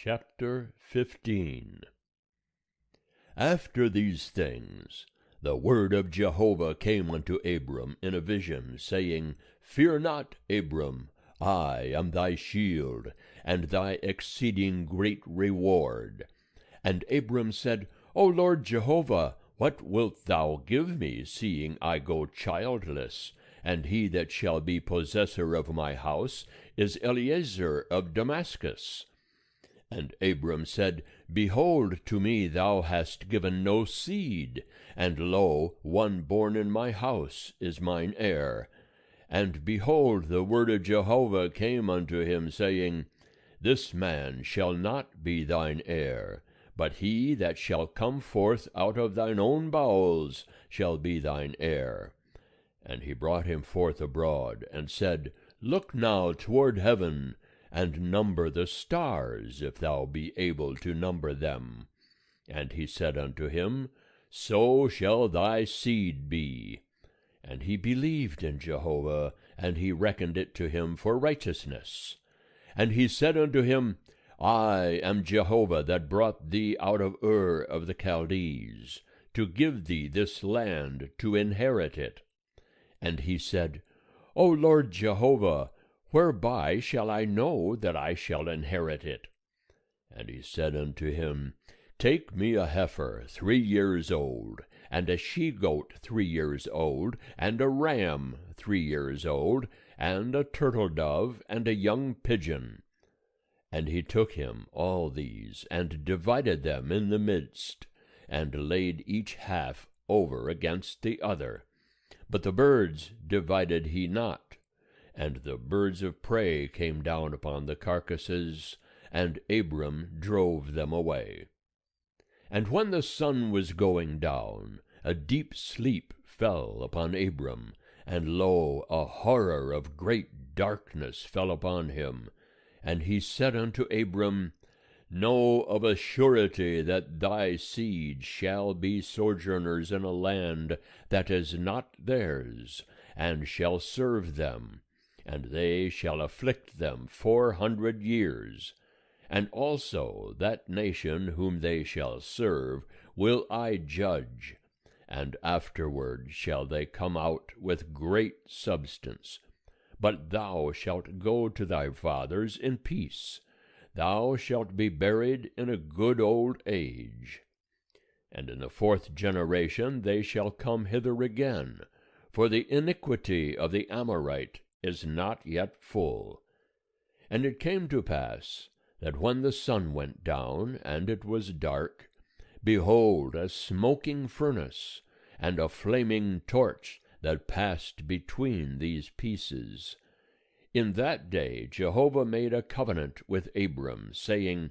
Chapter 15. After these things, the word of Jehovah came unto Abram in a vision, saying, Fear not, Abram, I am thy shield, and thy exceeding great reward. And Abram said, O Lord Jehovah, what wilt thou give me, seeing I go childless? And he that shall be possessor of my house is Eliezer of Damascus. And Abram said, Behold, to me thou hast given no seed, and lo, one born in my house is mine heir. And behold, the word of Jehovah came unto him, saying, This man shall not be thine heir, but he that shall come forth out of thine own bowels shall be thine heir. And he brought him forth abroad, and said, Look now toward heaven, and number the stars, if thou be able to number them. And he said unto him, So shall thy seed be. And he believed in Jehovah, and he reckoned it to him for righteousness. And he said unto him, I am Jehovah that brought thee out of Ur of the Chaldees, to give thee this land to inherit it. And he said, O Lord Jehovah, whereby shall I know that I shall inherit it? And he said unto him, Take me a heifer 3 years old, and a she-goat 3 years old, and a ram 3 years old, and a turtle-dove, and a young pigeon. And he took him all these, and divided them in the midst, and laid each half over against the other. But the birds divided he not. And the birds of prey came down upon the carcasses, and Abram drove them away. And when the sun was going down, a deep sleep fell upon Abram, and lo, a horror of great darkness fell upon him. And he said unto Abram, Know of a surety that thy seed shall be sojourners in a land that is not theirs, and shall serve them, and they shall afflict them 400 years. And also that nation whom they shall serve will I judge, and afterward shall they come out with great substance. But thou shalt go to thy fathers in peace. Thou shalt be buried in a good old age. And in the 4th generation they shall come hither again, for the iniquity of the Amorite is not yet full. And it came to pass, that when the sun went down, and it was dark, behold, a smoking furnace, and a flaming torch that passed between these pieces. In that day Jehovah made a covenant with Abram, saying,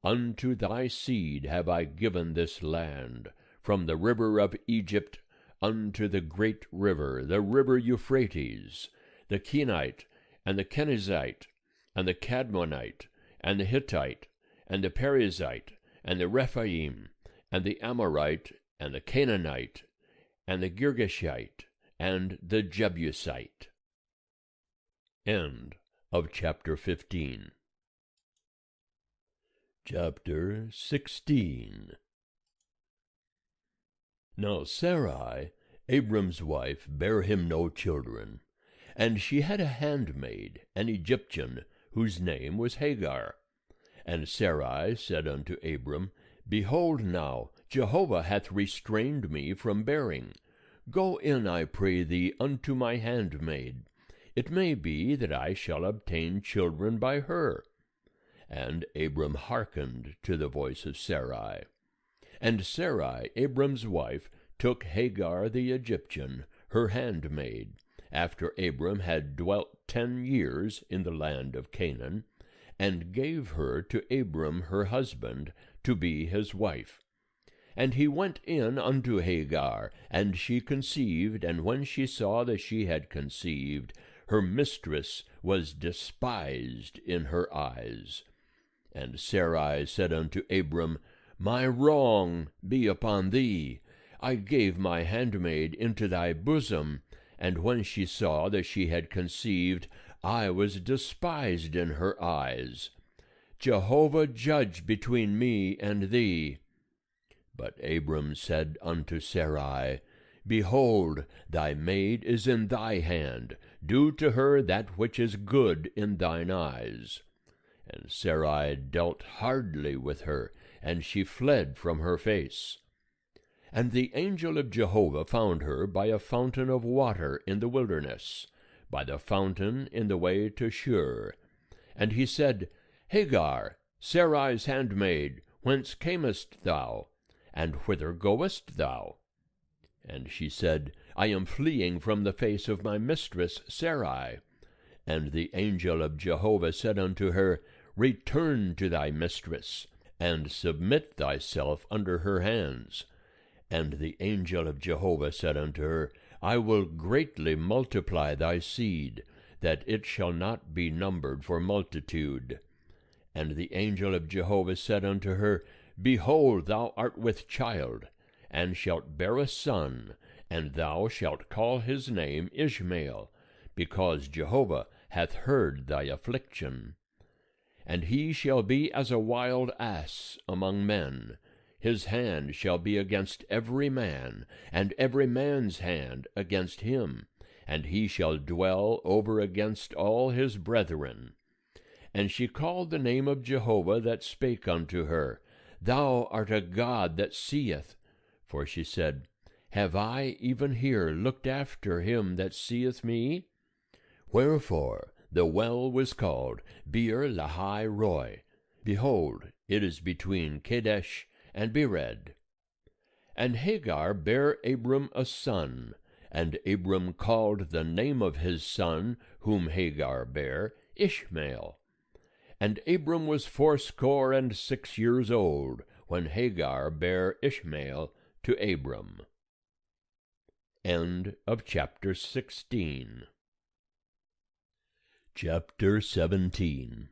Unto thy seed have I given this land, from the river of Egypt unto the great river, the river Euphrates, the Kenite, and the Kenizzite, and the Cadmonite, and the Hittite, and the Perizzite, and the Rephaim, and the Amorite, and the Canaanite, and the Girgashite, and the Jebusite. End of chapter 15. Chapter 16. Now Sarai, Abram's wife, bare him no children, and she had a handmaid, an Egyptian, whose name was Hagar. And Sarai said unto Abram, Behold now, Jehovah hath restrained me from bearing. Go in, I pray thee, unto my handmaid. It may be that I shall obtain children by her. And Abram hearkened to the voice of Sarai. And Sarai, Abram's wife, took Hagar the Egyptian, her handmaid, after Abram had dwelt 10 years in the land of Canaan, and gave her to Abram her husband, to be his wife. And he went in unto Hagar, and she conceived, and when she saw that she had conceived, her mistress was despised in her eyes. And Sarai said unto Abram, My wrong be upon thee. I gave my handmaid into thy bosom, and when she saw that she had conceived, I was despised in her eyes. Jehovah judge between me and thee. But Abram said unto Sarai, Behold, thy maid is in thy hand, do to her that which is good in thine eyes. And Sarai dealt hardly with her, and she fled from her face. And the angel of Jehovah found her by a fountain of water in the wilderness, by the fountain in the way to Shur. And he said, Hagar, Sarai's handmaid, whence camest thou? And whither goest thou? And she said, I am fleeing from the face of my mistress Sarai. And the angel of Jehovah said unto her, Return to thy mistress, and submit thyself under her hands. And the angel of Jehovah said unto her, I will greatly multiply thy seed, that it shall not be numbered for multitude. And the angel of Jehovah said unto her, Behold, thou art with child, and shalt bear a son, and thou shalt call his name Ishmael, because Jehovah hath heard thy affliction. And he shall be as a wild ass among men. His hand shall be against every man, and every man's hand against him, and he shall dwell over against all his brethren. And she called the name of Jehovah that spake unto her, Thou art a God that seeth. For she said, Have I even here looked after him that seeth me? Wherefore the well was called Beer Lahai Roi. Behold, it is between Kadesh and Bered. And Hagar bare Abram a son, and Abram called the name of his son, whom Hagar bare, Ishmael. And Abram was 86 years old, when Hagar bare Ishmael to Abram. End of chapter 16. Chapter 17.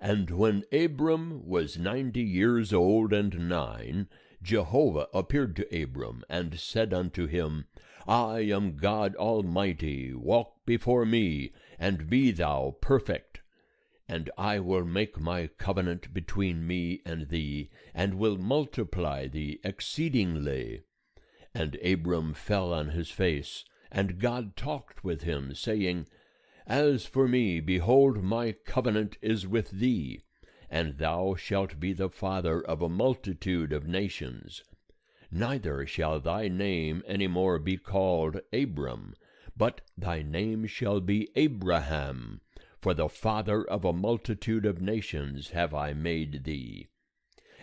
And when Abram was 90 years old and 9, Jehovah appeared to Abram, and said unto him, I am God Almighty, walk before me, and be thou perfect. And I will make my covenant between me and thee, and will multiply thee exceedingly. And Abram fell on his face, and God talked with him, saying, As for me, behold, my covenant is with thee, and thou shalt be the father of a multitude of nations. Neither shall thy name any more be called Abram, but thy name shall be Abraham, for the father of a multitude of nations have I made thee.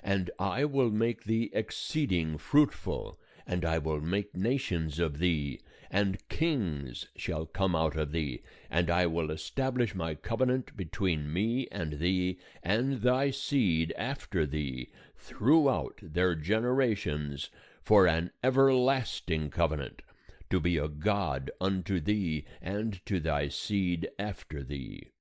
And I will make thee exceeding fruitful, and I will make nations of thee, and kings shall come out of thee, and I will establish my covenant between me and thee, and thy seed after thee, throughout their generations, for an everlasting covenant, to be a God unto thee and to thy seed after thee.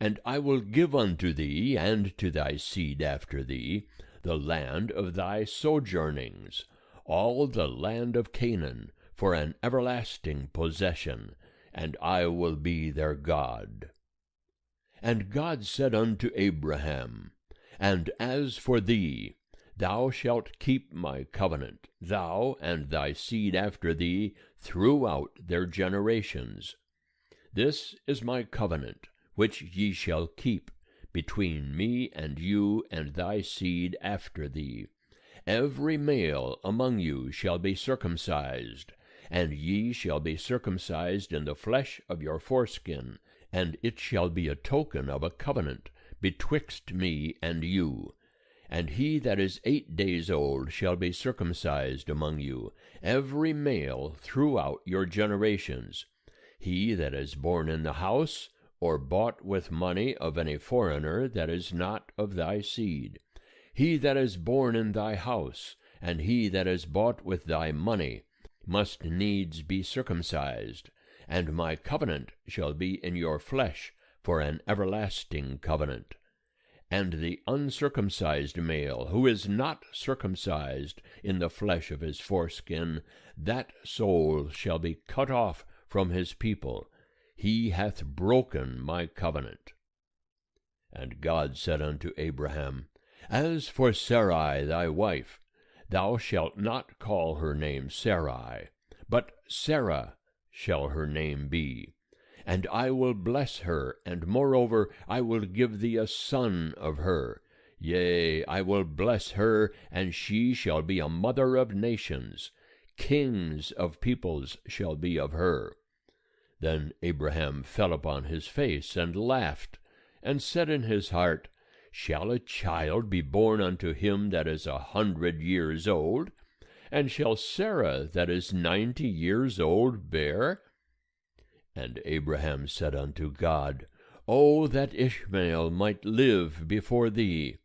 And I will give unto thee and to thy seed after thee the land of thy sojournings, all the land of Canaan, for an everlasting possession, and I will be their God. And God said unto Abraham, And as for thee, thou shalt keep my covenant, thou and thy seed after thee, throughout their generations. This is my covenant, which ye shall keep, between me and you and thy seed after thee. Every male among you shall be circumcised, and ye shall be circumcised in the flesh of your foreskin, and it shall be a token of a covenant betwixt me and you. And he that is 8 days old shall be circumcised among you, every male throughout your generations. He that is born in the house, or bought with money of any foreigner that is not of thy seed. He that is born in thy house, and he that is bought with thy money, must needs be circumcised, and my covenant shall be in your flesh for an everlasting covenant. And the uncircumcised male, who is not circumcised in the flesh of his foreskin, that soul shall be cut off from his people. He hath broken my covenant. And God said unto Abraham, As for Sarai thy wife, thou shalt not call her name Sarai, but Sarah shall her name be. And I will bless her, and moreover I will give thee a son of her. Yea, I will bless her, and she shall be a mother of nations. Kings of peoples shall be of her. Then Abraham fell upon his face, and laughed, and said in his heart, Shall a child be born unto him that is 100 years old? And shall Sarah that is 90 years old bear? And Abraham said unto God, O that Ishmael might live before thee!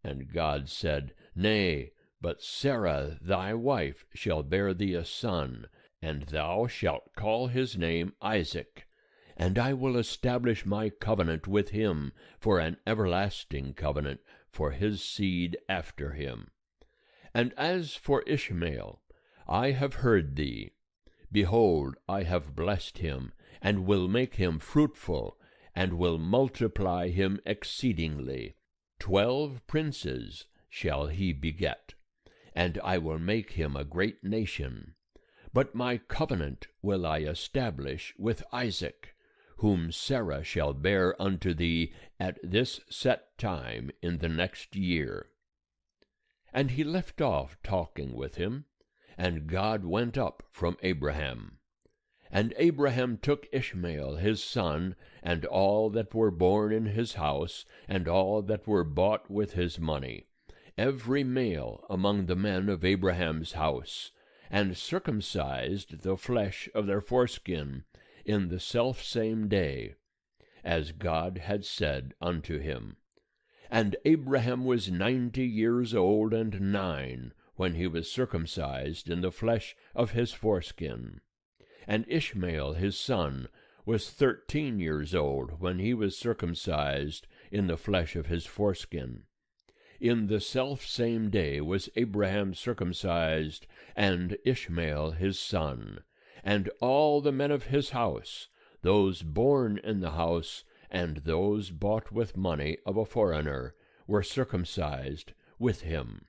And God said, Nay, but Sarah thy wife shall bear thee a son, and thou shalt call his name Isaac. And I will establish my covenant with him for an everlasting covenant for his seed after him. And as for Ishmael, I have heard thee. Behold, I have blessed him, and will make him fruitful, and will multiply him exceedingly. 12 princes shall he beget, and I will make him a great nation. But my covenant will I establish with Isaac, whom Sarah shall bear unto thee at this set time in the next year. And he left off talking with him, and God went up from Abraham. And Abraham took Ishmael his son, and all that were born in his house, and all that were bought with his money, every male among the men of Abraham's house, and circumcised the flesh of their foreskin in the selfsame day, as God had said unto him. And Abraham was 90 years old and 9 when he was circumcised in the flesh of his foreskin. And Ishmael his son was 13 years old when he was circumcised in the flesh of his foreskin. In the selfsame day was Abraham circumcised, and Ishmael his son, and all the men of his house, those born in the house, and those bought with money of a foreigner, were circumcised with him.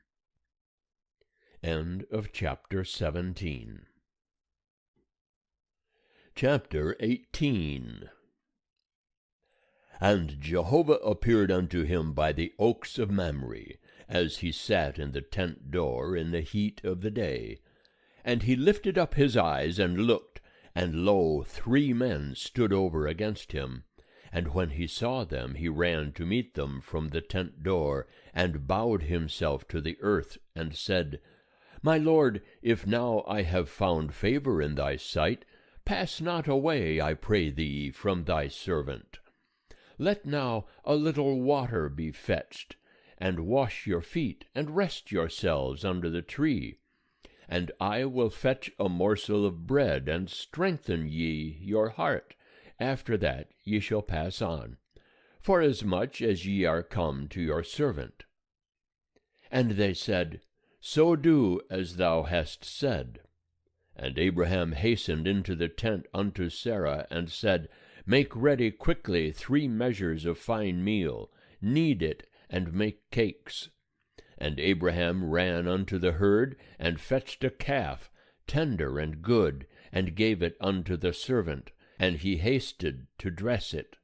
End of chapter 17. Chapter 18. And Jehovah appeared unto him by the oaks of Mamre, as he sat in the tent door in the heat of the day. And he lifted up his eyes and looked, and lo, 3 men stood over against him. And when he saw them, he ran to meet them from the tent door, and bowed himself to the earth, and said, My Lord, if now I have found favor in thy sight, pass not away, I pray thee, from thy servant. Let now a little water be fetched, and wash your feet, and rest yourselves under the tree. And I will fetch a morsel of bread, and strengthen ye your heart. After that ye shall pass on, forasmuch as ye are come to your servant. And they said, So do as thou hast said. And Abraham hastened into the tent unto Sarah, and said, Make ready quickly 3 measures of fine meal, knead it, and make cakes. And Abraham ran unto the herd, and fetched a calf, tender and good, and gave it unto the servant, and he hasted to dress it.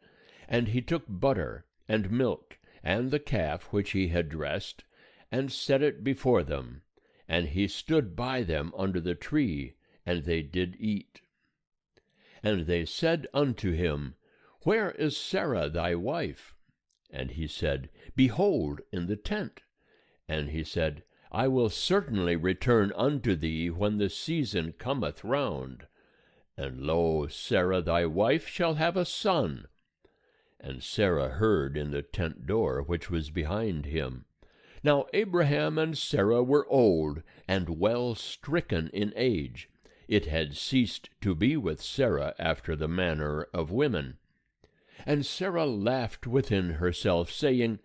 And he took butter, and milk, and the calf which he had dressed, and set it before them. And he stood by them under the tree, and they did eat. And they said unto him, Where is Sarah thy wife? And he said, Behold, in the tent. And he said, I will certainly return unto thee when the season cometh round. And lo, Sarah thy wife shall have a son. And Sarah heard in the tent door which was behind him. Now Abraham and Sarah were old, and well stricken in age. It had ceased to be with Sarah after the manner of women. And Sarah laughed within herself, saying,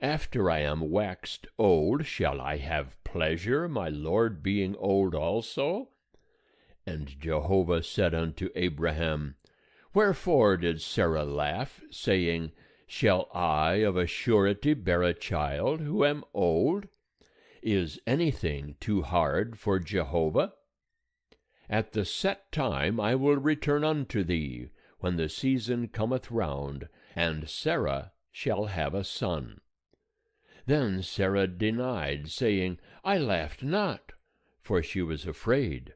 After I am waxed old, shall I have pleasure, my Lord being old also? And Jehovah said unto Abraham, Wherefore did Sarah laugh, saying, Shall I of a surety bear a child who am old? Is anything too hard for Jehovah? At the set time I will return unto thee, when the season cometh round, and Sarah shall have a son. Then Sarah denied, saying, I laughed not, for she was afraid.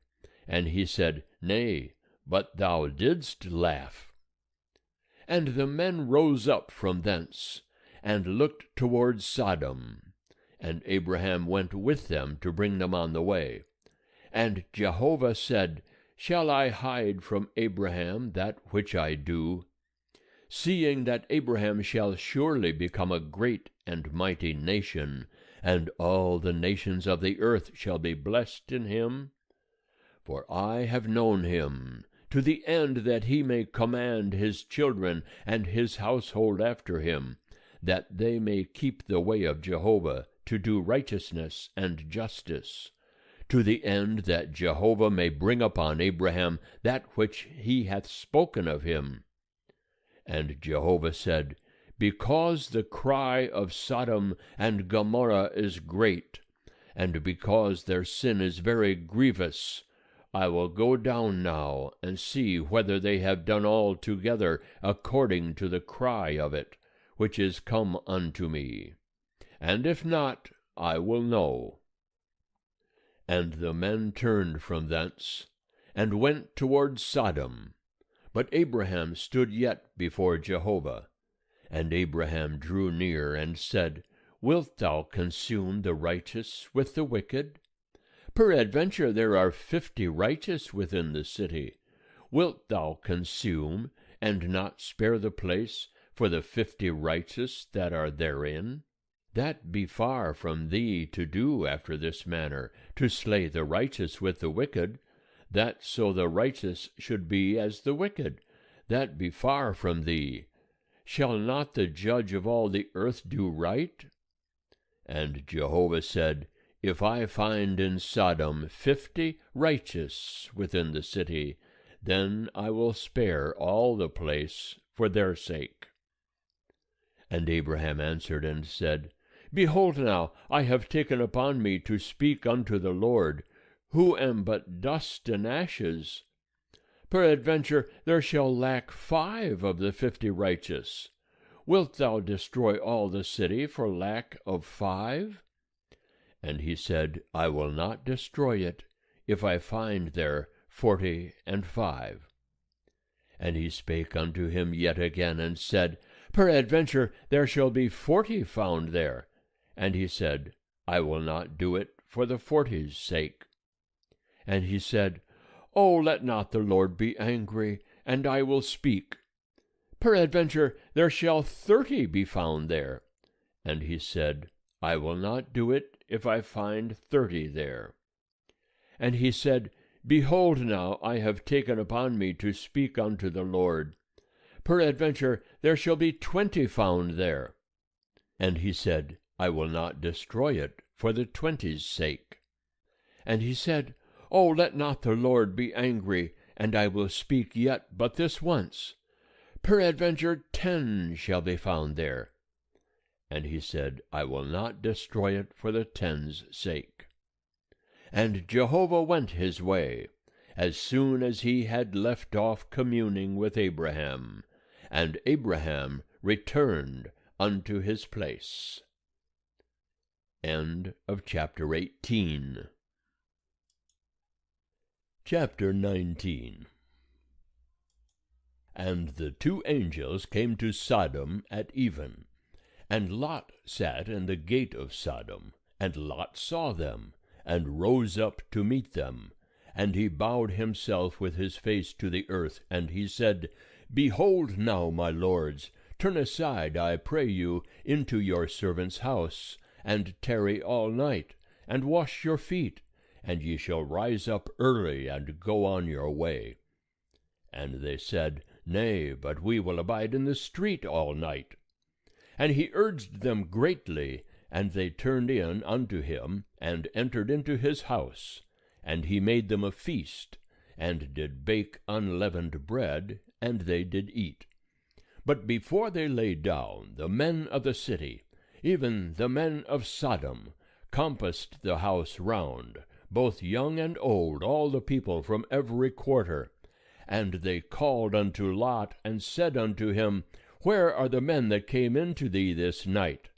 And he said, Nay, but thou didst laugh. And the men rose up from thence, and looked toward Sodom. And Abraham went with them to bring them on the way. And Jehovah said, Shall I hide from Abraham that which I do? Seeing that Abraham shall surely become a great and mighty nation, and all the nations of the earth shall be blessed in him? For I have known him, to the end that he may command his children and his household after him, that they may keep the way of Jehovah, to do righteousness and justice, to the end that Jehovah may bring upon Abraham that which he hath spoken of him. And Jehovah said, Because the cry of Sodom and Gomorrah is great, and because their sin is very grievous, I will go down now and see whether they have done altogether according to the cry of it, which is come unto me. And if not, I will know. And the men turned from thence, and went toward Sodom. But Abraham stood yet before Jehovah. And Abraham drew near, and said, Wilt thou consume the righteous with the wicked? Peradventure there are 50 righteous within the city. Wilt thou consume, and not spare the place for the 50 righteous that are therein? That be far from thee to do after this manner, to slay the righteous with the wicked, that so the righteous should be as the wicked. That be far from thee. Shall not the judge of all the earth do right? And Jehovah said, If I find in Sodom 50 righteous within the city, then I will spare all the place for their sake. And Abraham answered and said, Behold now, I have taken upon me to speak unto the Lord, who am but dust and ashes. Peradventure there shall lack 5 of the 50 righteous. Wilt thou destroy all the city for lack of 5? And he said, I will not destroy it, if I find there 45. And he spake unto him yet again, and said, Peradventure there shall be 40 found there. And he said, I will not do it for the 40's sake. And he said, O let not the Lord be angry, and I will speak. Peradventure there shall 30 be found there. And he said, I will not do it if I find 30 there. And he said, Behold now, I have taken upon me to speak unto the Lord. Peradventure there shall be 20 found there. And he said, I will not destroy it for the 20's sake. And he said, O let not the Lord be angry, and I will speak yet but this once. Peradventure 10 shall be found there. And he said, I will not destroy it for the 10's sake. And Jehovah went his way, as soon as he had left off communing with Abraham, and Abraham returned unto his place. End of chapter 18. Chapter 19. And the 2 angels came to Sodom at even, and Lot sat in the gate of Sodom, and Lot saw them, and rose up to meet them. And he bowed himself with his face to the earth, and he said, Behold now, my lords, turn aside, I pray you, into your servant's house, and tarry all night, and wash your feet, and ye shall rise up early, and go on your way. And they said, Nay, but we will abide in the street all night. And he urged them greatly, and they turned in unto him, and entered into his house. And he made them a feast, and did bake unleavened bread, and they did eat. But before they lay down, the men of the city, even the men of Sodom, compassed the house round, both young and old, all the people from every quarter. And they called unto Lot, and said unto him, Where are the men that came into thee this night?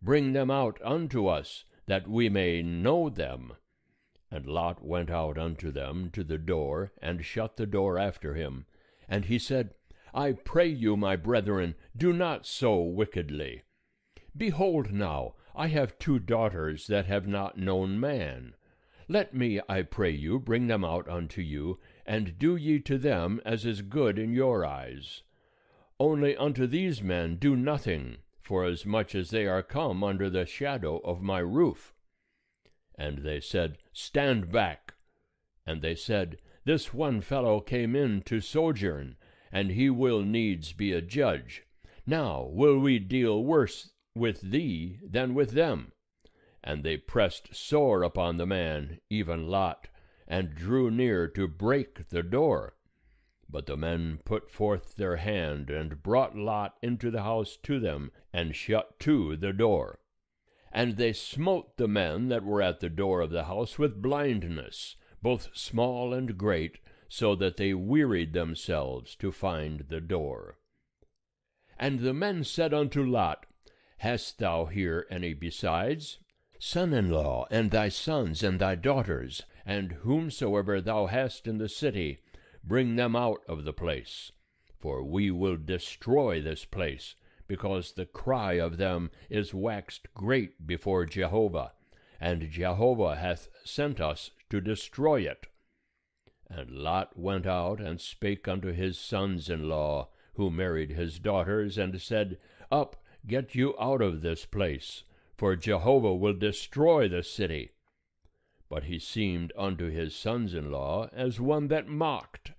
Bring them out unto us, that we may know them. And Lot went out unto them to the door, and shut the door after him. And he said, I pray you, my brethren, do not so wickedly. Behold now, I have 2 daughters that have not known man. Let me, I pray you, bring them out unto you, and do ye to them as is good in your eyes. Only unto these men do nothing, forasmuch as they are come under the shadow of my roof. And they said, Stand back. And they said, This one fellow came in to sojourn, and he will needs be a judge. Now will we deal worse with thee than with them. And they pressed sore upon the man, even Lot, and drew near to break the door. But the men put forth their hand, and brought Lot into the house to them, and shut to the door. And they smote the men that were at the door of the house with blindness, both small and great, so that they wearied themselves to find the door. And the men said unto Lot, Hast thou here any besides? Son-in-law, and thy sons, and thy daughters, and whomsoever thou hast in the city, bring them out of the place. For we will destroy this place, because the cry of them is waxed great before Jehovah, and Jehovah hath sent us to destroy it. And Lot went out and spake unto his sons-in-law, who married his daughters, and said, Up, get you out of this place, for Jehovah will destroy the city. But he seemed unto his sons-in-law as one that mocked.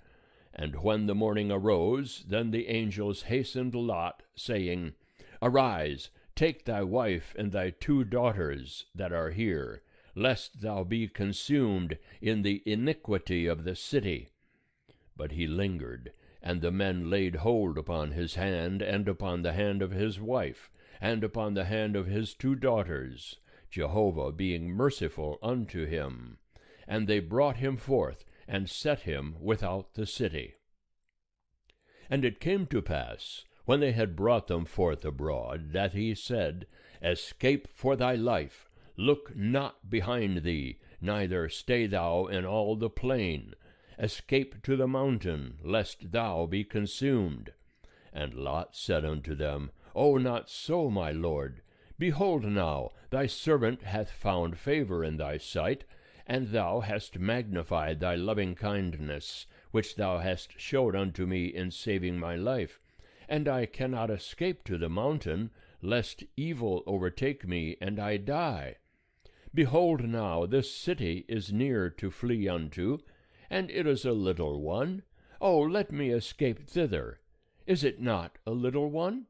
And when the morning arose, then the angels hastened Lot, saying, Arise, take thy wife and thy 2 daughters that are here, lest thou be consumed in the iniquity of the city. But he lingered, and the men laid hold upon his hand, and upon the hand of his wife, and upon the hand of his 2 daughters, Jehovah being merciful unto him. And they brought him forth, and set him without the city. And it came to pass, when they had brought them forth abroad, that he said, Escape for thy life, look not behind thee, neither stay thou in all the plain. Escape to the mountain, lest thou be consumed. And Lot said unto them, O not so, my lord. Behold now, thy servant hath found favor in thy sight, and thou hast magnified thy loving kindness, which thou hast showed unto me in saving my life. And I cannot escape to the mountain, lest evil overtake me, and I die. Behold now, this city is near to flee unto, and it is a little one. O let me escape thither. Is it not a little one?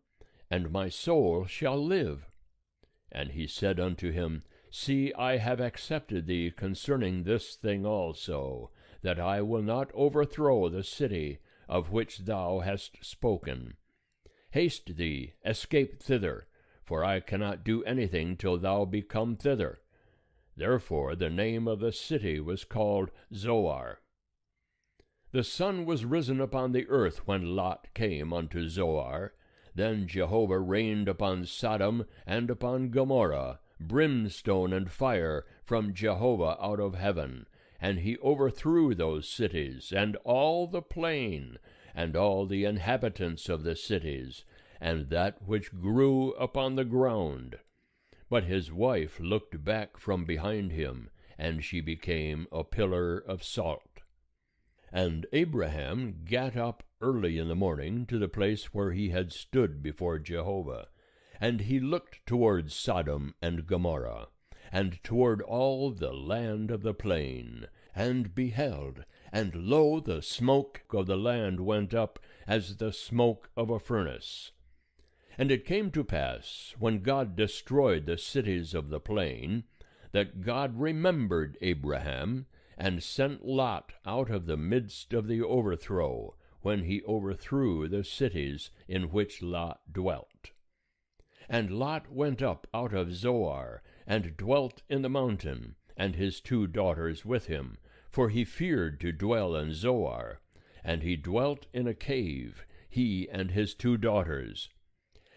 And my soul shall live. And he said unto him, See, I have accepted thee concerning this thing also, that I will not overthrow the city of which thou hast spoken. Haste thee, escape thither, for I cannot do anything till thou be come thither. Therefore the name of the city was called Zoar. The sun was risen upon the earth when Lot came unto Zoar. Then Jehovah rained upon Sodom and upon Gomorrah brimstone and fire from Jehovah out of heaven, and he overthrew those cities, and all the plain, and all the inhabitants of the cities, and that which grew upon the ground. But his wife looked back from behind him, and she became a pillar of salt. And Abraham gat up early in the morning to the place where he had stood before Jehovah, and he looked toward Sodom and Gomorrah, and toward all the land of the plain, and beheld, and lo, the smoke of the land went up as the smoke of a furnace. And it came to pass, when God destroyed the cities of the plain, that God remembered Abraham, and sent Lot out of the midst of the overthrow, when he overthrew the cities in which Lot dwelt. And Lot went up out of Zoar, and dwelt in the mountain, and his 2 daughters with him, for he feared to dwell in Zoar. And he dwelt in a cave, he and his 2 daughters.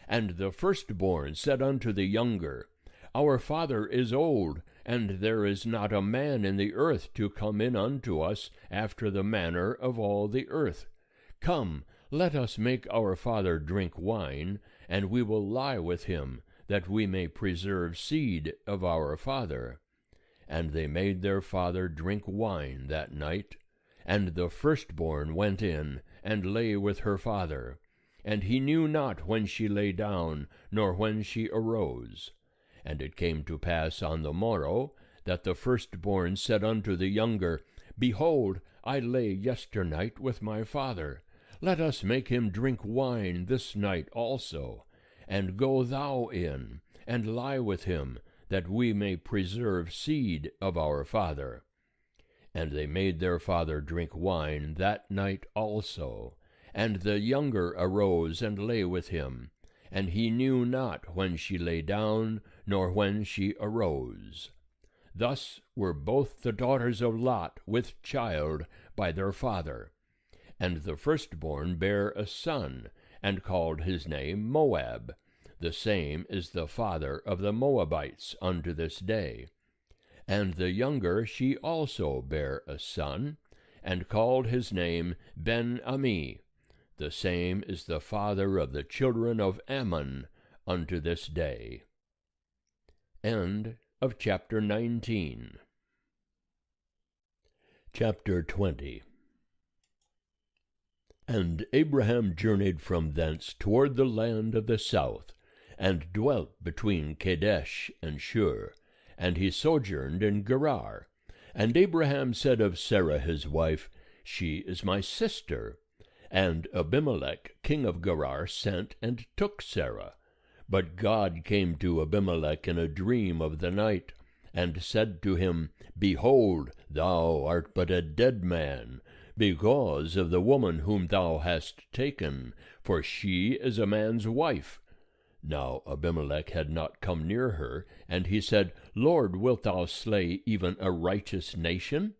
And the firstborn said unto the younger, Our father is old, and there is not a man in the earth to come in unto us after the manner of all the earth. Come, let us make our father drink wine, and we will lie with him, that we may preserve seed of our father. And they made their father drink wine that night. And the firstborn went in, and lay with her father. And he knew not when she lay down, nor when she arose. And it came to pass on the morrow, that the firstborn said unto the younger, Behold, I lay yesternight with my father. Let us make him drink wine this night also. And go thou in, and lie with him, that we may preserve seed of our father. And they made their father drink wine that night also. And the younger arose and lay with him. And he knew not when she lay down, nor when she arose. Thus were both the daughters of Lot with child by their father. And the firstborn bare a son, and called his name Moab. The same is the father of the Moabites unto this day. And the younger she also bare a son, and called his name Ben-Ami. The same is the father of the children of Ammon unto this day. End of chapter 19. Chapter 20. And Abraham journeyed from thence toward the land of the south, and dwelt between Kadesh and Shur, and he sojourned in Gerar. And Abraham said of Sarah his wife, She is my sister. And Abimelech king of Gerar sent and took Sarah. But God came to Abimelech in a dream of the night, and said to him, Behold, thou art but a dead man, because of the woman whom thou hast taken, for she is a man's wife. Now Abimelech had not come near her, and he said, Lord, wilt thou slay even a righteous nation?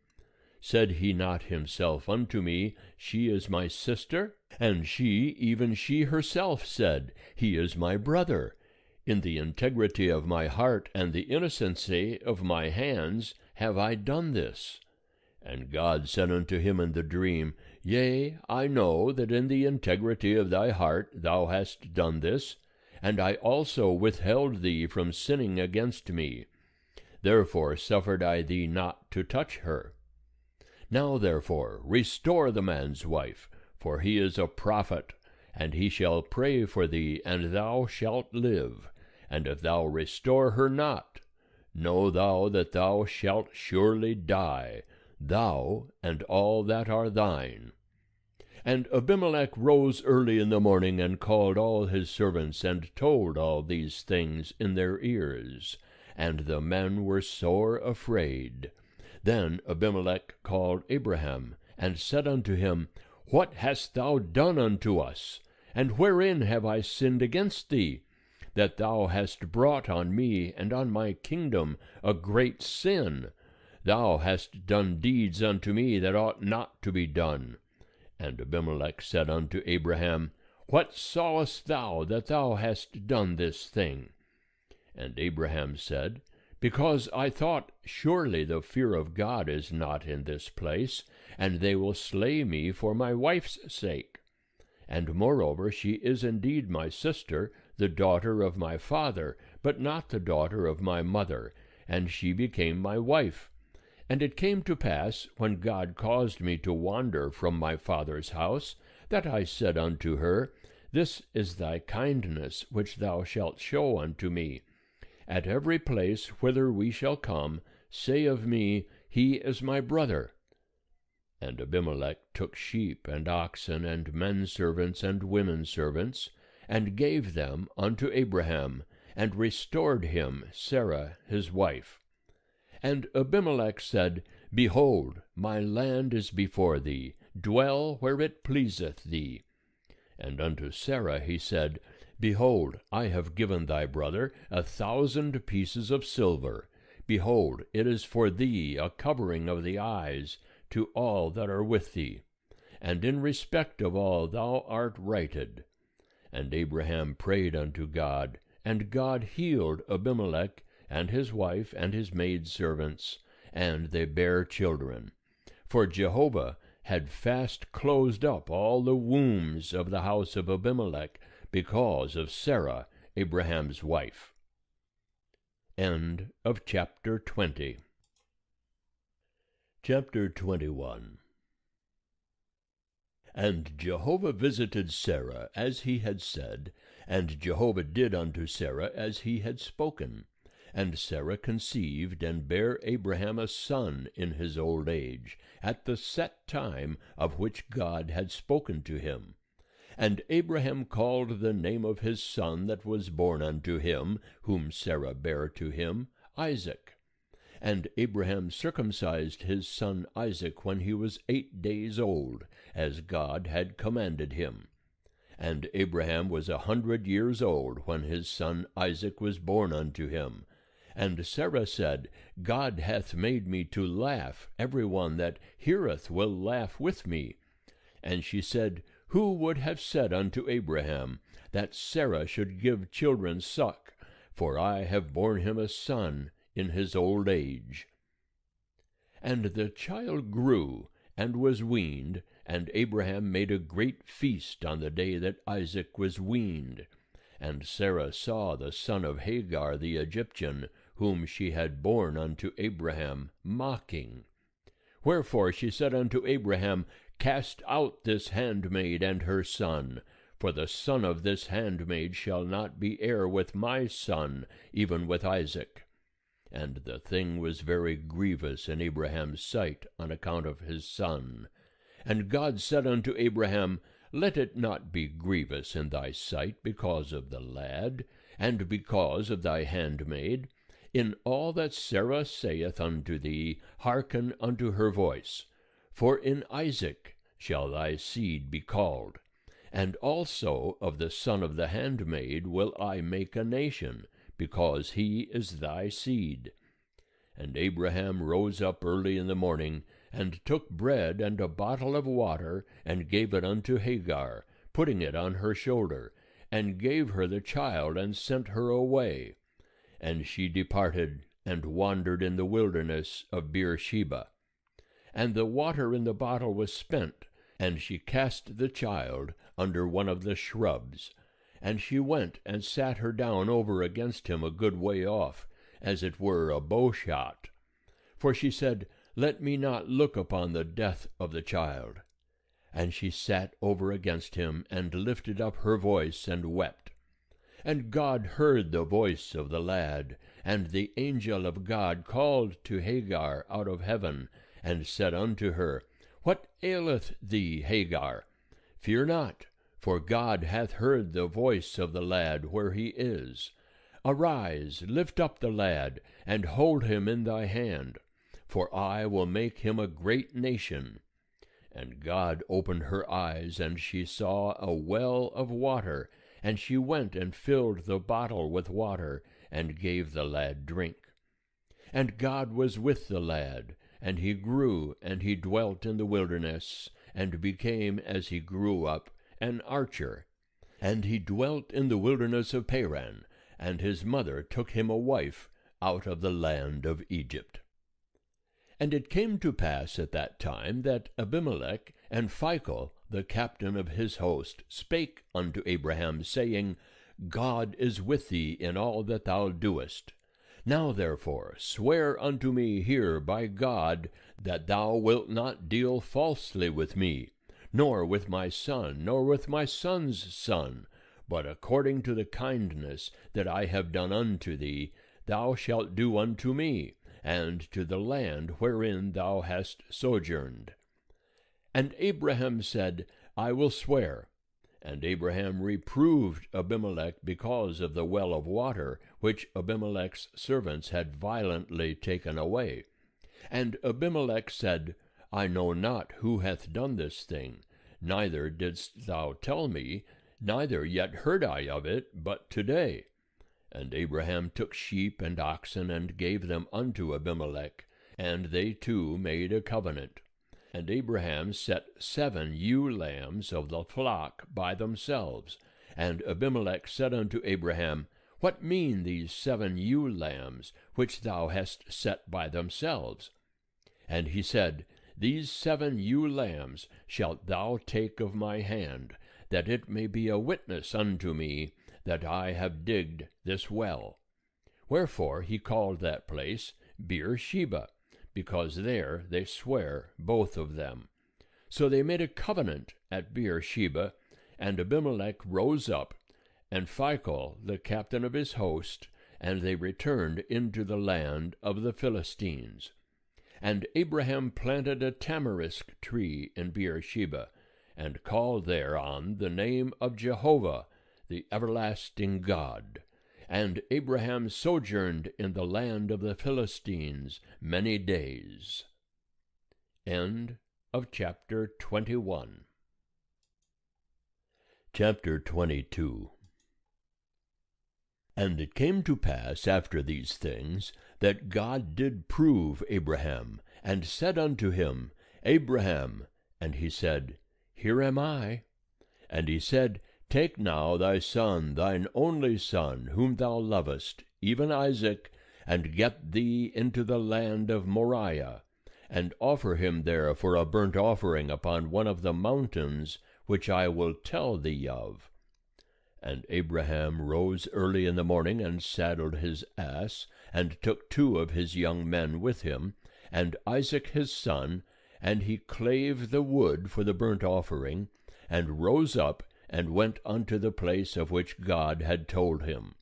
Said he not himself unto me, She is my sister? And she, even she herself, said, He is my brother. In the integrity of my heart and the innocency of my hands have I done this. And God said unto him in the dream, Yea, I know that in the integrity of thy heart thou hast done this, and I also withheld thee from sinning against me. Therefore suffered I thee not to touch her. Now therefore restore the man's wife, for he is a prophet, and he shall pray for thee, and thou shalt live. And if thou restore her not, know thou that thou shalt surely die, thou and all that are thine. And Abimelech rose early in the morning, and called all his servants, and told all these things in their ears. And the men were sore afraid. Then Abimelech called Abraham, and said unto him, What hast thou done unto us? And wherein have I sinned against thee, that thou hast brought on me and on my kingdom a great sin? Thou hast done deeds unto me that ought not to be done. And Abimelech said unto Abraham, What sawest thou that thou hast done this thing? And Abraham said, Because I thought, Surely the fear of God is not in this place, and they will slay me for my wife's sake. And moreover she is indeed my sister, the daughter of my father, but not the daughter of my mother, and she became my wife. And it came to pass, when God caused me to wander from my father's house, that I said unto her, This is thy kindness which thou shalt show unto me. At every place whither we shall come, say of me, He is my brother. And Abimelech took sheep and oxen and men servants and women servants, and gave them unto Abraham, and restored him Sarah his wife. And Abimelech said, Behold, my land is before thee, dwell where it pleaseth thee. And unto Sarah he said, Behold, I have given thy brother 1,000 pieces of silver. Behold, it is for thee a covering of the eyes to all that are with thee. And in respect of all thou art righted. And Abraham prayed unto God, and God healed Abimelech, and his wife, and his maidservants, and they bare children. For Jehovah had fast closed up all the wombs of the house of Abimelech, because of Sarah, Abraham's wife. End of chapter 20. Chapter 21. And Jehovah visited Sarah as he had said, and Jehovah did unto Sarah as he had spoken. And Sarah conceived, and bare Abraham a son in his old age, at the set time of which God had spoken to him. And Abraham called the name of his son that was born unto him, whom Sarah bare to him, Isaac. And Abraham circumcised his son Isaac when he was 8 days old, as God had commanded him. And Abraham was 100 years old when his son Isaac was born unto him. And Sarah said, God hath made me to laugh, every one that heareth will laugh with me. And she said, Who would have said unto Abraham, that Sarah should give children suck? For I have borne him a son in his old age. And the child grew, and was weaned, and Abraham made a great feast on the day that Isaac was weaned. And Sarah saw the son of Hagar the Egyptian, whom she had borne unto Abraham, mocking. Wherefore she said unto Abraham, Cast out this handmaid and her son, for the son of this handmaid shall not be heir with my son, even with Isaac. And the thing was very grievous in Abraham's sight on account of his son. And God said unto Abraham, Let it not be grievous in thy sight because of the lad, and because of thy handmaid. In all that Sarah saith unto thee, hearken unto her voice. For in Isaac shall thy seed be called. And also of the son of the handmaid will I make a nation, because he is thy seed. And Abraham rose up early in the morning, and took bread and a bottle of water, and gave it unto Hagar, putting it on her shoulder, and gave her the child, and sent her away. And she departed, and wandered in the wilderness of Beersheba. And the water in the bottle was spent, and she cast the child under one of the shrubs. And she went and sat her down over against him a good way off, as it were a bowshot. For she said, Let me not look upon the death of the child. And she sat over against him, and lifted up her voice, and wept. And God heard the voice of the lad, and the angel of God called to Hagar out of heaven, and said unto her, What aileth thee, Hagar? Fear not, for God hath heard the voice of the lad where he is. Arise, lift up the lad, and hold him in thy hand, for I will make him a great nation. And God opened her eyes, and she saw a well of water, and she went and filled the bottle with water, and gave the lad drink. And God was with the lad, and he grew, and he dwelt in the wilderness, and became, as he grew up, an archer. And he dwelt in the wilderness of Paran, and his mother took him a wife out of the land of Egypt. And it came to pass at that time that Abimelech and Phicol, the captain of his host, spake unto Abraham, saying, God is with thee in all that thou doest. Now therefore swear unto me here by God, that thou wilt not deal falsely with me, nor with my son, nor with my son's son, but according to the kindness that I have done unto thee, thou shalt do unto me, and to the land wherein thou hast sojourned. And Abraham said, I will swear. And Abraham reproved Abimelech because of the well of water, which Abimelech's servants had violently taken away. And Abimelech said, I know not who hath done this thing, neither didst thou tell me, neither yet heard I of it, but today. And Abraham took sheep and oxen, and gave them unto Abimelech, and they two made a covenant. And Abraham set 7 ewe lambs of the flock by themselves. And Abimelech said unto Abraham, What mean these 7 ewe lambs, which thou hast set by themselves? And he said, These 7 ewe lambs shalt thou take of my hand, that it may be a witness unto me that I have digged this well. Wherefore he called that place Beersheba, because there they swear both of them. So they made a covenant at Beersheba, and Abimelech rose up, and Phicol the captain of his host, and they returned into the land of the Philistines. And Abraham planted a tamarisk tree in Beersheba, and called thereon the name of Jehovah, the everlasting God. And Abraham sojourned in the land of the Philistines many days. End of chapter 21. Chapter 22. And it came to pass after these things, that God did prove Abraham, and said unto him, Abraham. And he said, Here am I. And he said, Take now thy son, thine only son, whom thou lovest, even Isaac, and get thee into the land of Moriah, and offer him there for a burnt offering upon one of the mountains which I will tell thee of. And Abraham rose early in the morning, and saddled his ass, and took 2 of his young men with him, and Isaac his son, and he clave the wood for the burnt offering, and rose up, and went unto the place of which God had told him.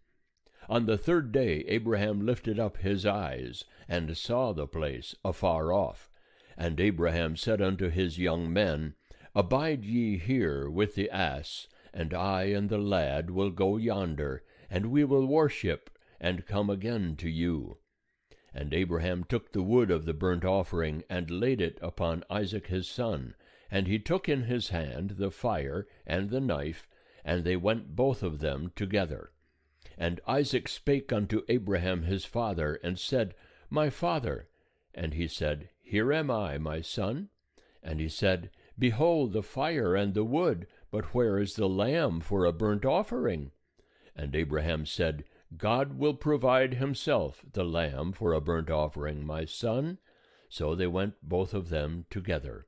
On the 3rd day Abraham lifted up his eyes, and saw the place afar off. And Abraham said unto his young men, Abide ye here with the ass, and I and the lad will go yonder, and we will worship, and come again to you. And Abraham took the wood of the burnt offering, and laid it upon Isaac his son, and he took in his hand the fire and the knife, and they went both of them together. And Isaac spake unto Abraham his father, and said, My father. And he said, Here am I, my son. And he said, Behold the fire and the wood, but where is the lamb for a burnt offering? And Abraham said, God will provide himself the lamb for a burnt offering, my son. So they went both of them together.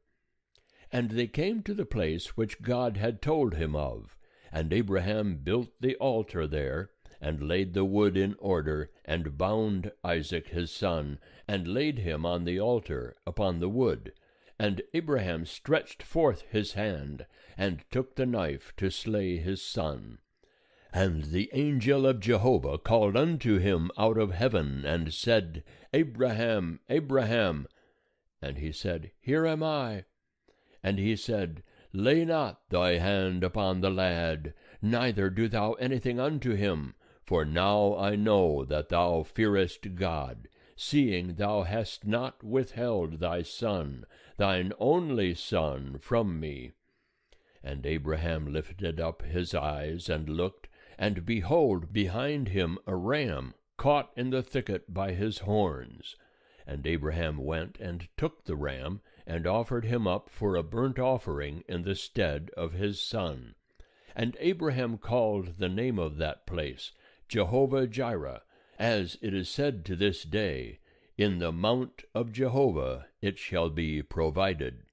And they came to the place which God had told him of. And Abraham built the altar there, and laid the wood in order, and bound Isaac his son, and laid him on the altar upon the wood. And Abraham stretched forth his hand, and took the knife to slay his son. And the angel of Jehovah called unto him out of heaven, and said, Abraham, Abraham. And he said, Here am I. And he said, Lay not thy hand upon the lad, neither do thou anything unto him, for now I know that thou fearest God, seeing thou hast not withheld thy son, thine only son, from me. And Abraham lifted up his eyes, and looked, and behold, behind him a ram, caught in the thicket by his horns. And Abraham went and took the ram, and offered him up for a burnt offering in the stead of his son. And Abraham called the name of that place Jehovah-Jireh, as it is said to this day, In the mount of Jehovah it shall be provided.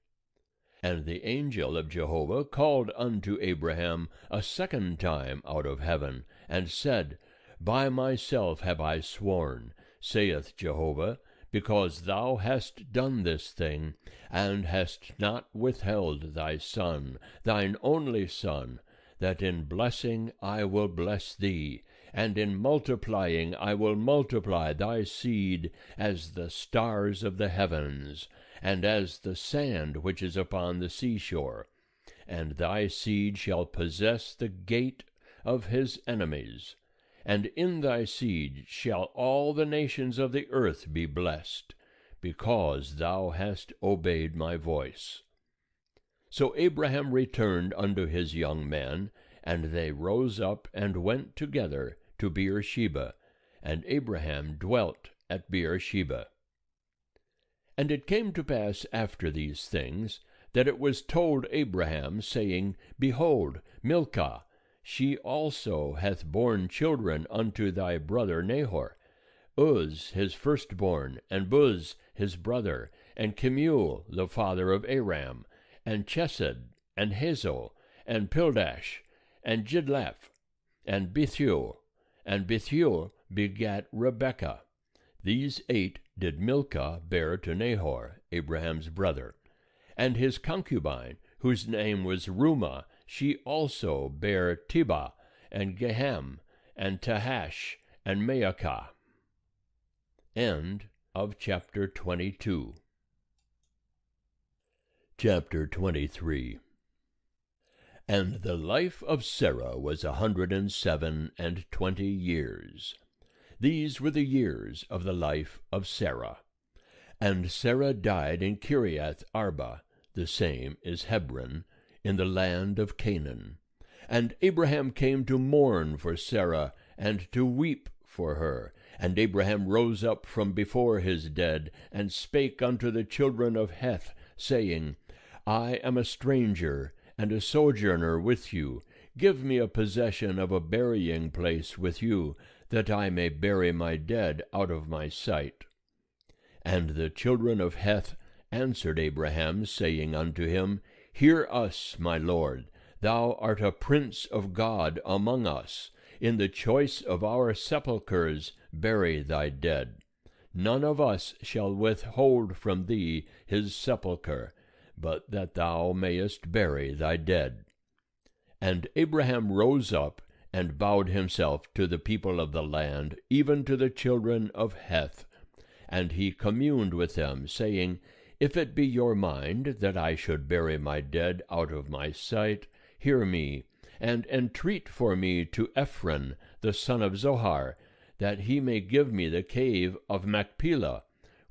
And the angel of Jehovah called unto Abraham a second time out of heaven, and said, By myself have I sworn, saith Jehovah, because thou hast done this thing, and hast not withheld thy son, thine only son, that in blessing I will bless thee, and in multiplying I will multiply thy seed as the stars of the heavens, and as the sand which is upon the seashore. And thy seed shall possess the gate of his enemies. And in thy seed shall all the nations of the earth be blessed, because thou hast obeyed my voice. So Abraham returned unto his young men, and they rose up and went together to Beersheba, and Abraham dwelt at Beersheba. And it came to pass after these things, that it was told Abraham, saying, Behold, Milcah, she also hath borne children unto thy brother Nahor, Uz his firstborn, and Buz his brother, and Kemuel the father of Aram, and Chesed, and Hazel, and Pildash, and Jidlaph, and Bethuel. And Bethuel begat Rebekah. These 8 did Milcah bear to Nahor, Abraham's brother. And his concubine, whose name was Reumah, she also bare Tebah, and Gaham, and Tahash, and Maacah. End of chapter 22. Chapter 23. And the life of Sarah was 127 years. These were the years of the life of Sarah. And Sarah died in Kiriath Arba, the same is Hebron, in the land of Canaan. And Abraham came to mourn for Sarah, and to weep for her. And Abraham rose up from before his dead, and spake unto the children of Heth, saying, I am a stranger, and a sojourner with you. Give me a possession of a burying place with you, that I may bury my dead out of my sight. And the children of Heth answered Abraham, saying unto him, Hear us, my lord, thou art a prince of God among us. In the choice of our sepulchres bury thy dead. None of us shall withhold from thee his sepulchre, but that thou mayest bury thy dead. And Abraham rose up, and bowed himself to the people of the land, even to the children of Heth. And he communed with them, saying, If it be your mind that I should bury my dead out of my sight, hear me, and entreat for me to Ephron the son of Zohar, that he may give me the cave of Machpelah,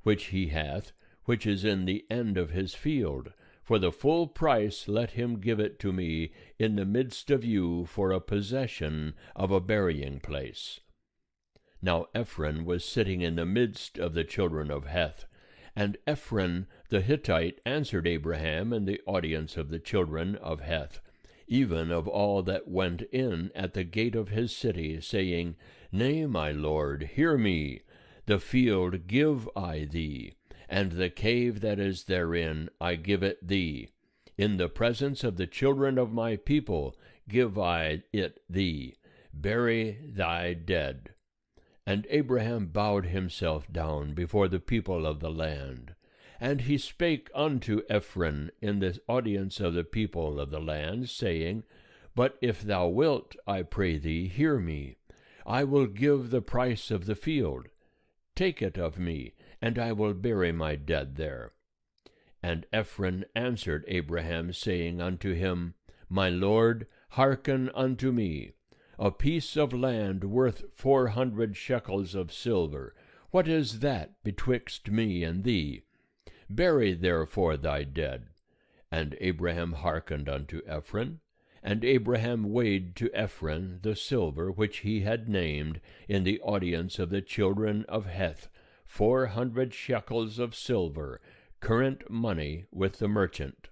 which he hath, which is in the end of his field. For the full price let him give it to me in the midst of you for a possession of a burying place. Now Ephron was sitting in the midst of the children of Heth. And Ephron the Hittite answered Abraham in the audience of the children of Heth, even of all that went in at the gate of his city, saying, Nay, my lord, hear me. The field give I thee, and the cave that is therein I give it thee. In the presence of the children of my people give I it thee. Bury thy dead. And Abraham bowed himself down before the people of the land. And he spake unto Ephron in the audience of the people of the land, saying, But if thou wilt, I pray thee, hear me. I will give the price of the field. Take it of me, and I will bury my dead there. And Ephron answered Abraham, saying unto him, My lord, hearken unto me. A piece of land worth 400 shekels of silver, what is that betwixt me and thee? Bury therefore thy dead. And Abraham hearkened unto Ephron. And Abraham weighed to Ephron the silver which he had named in the audience of the children of Heth, 400 shekels of silver, current money with the merchant.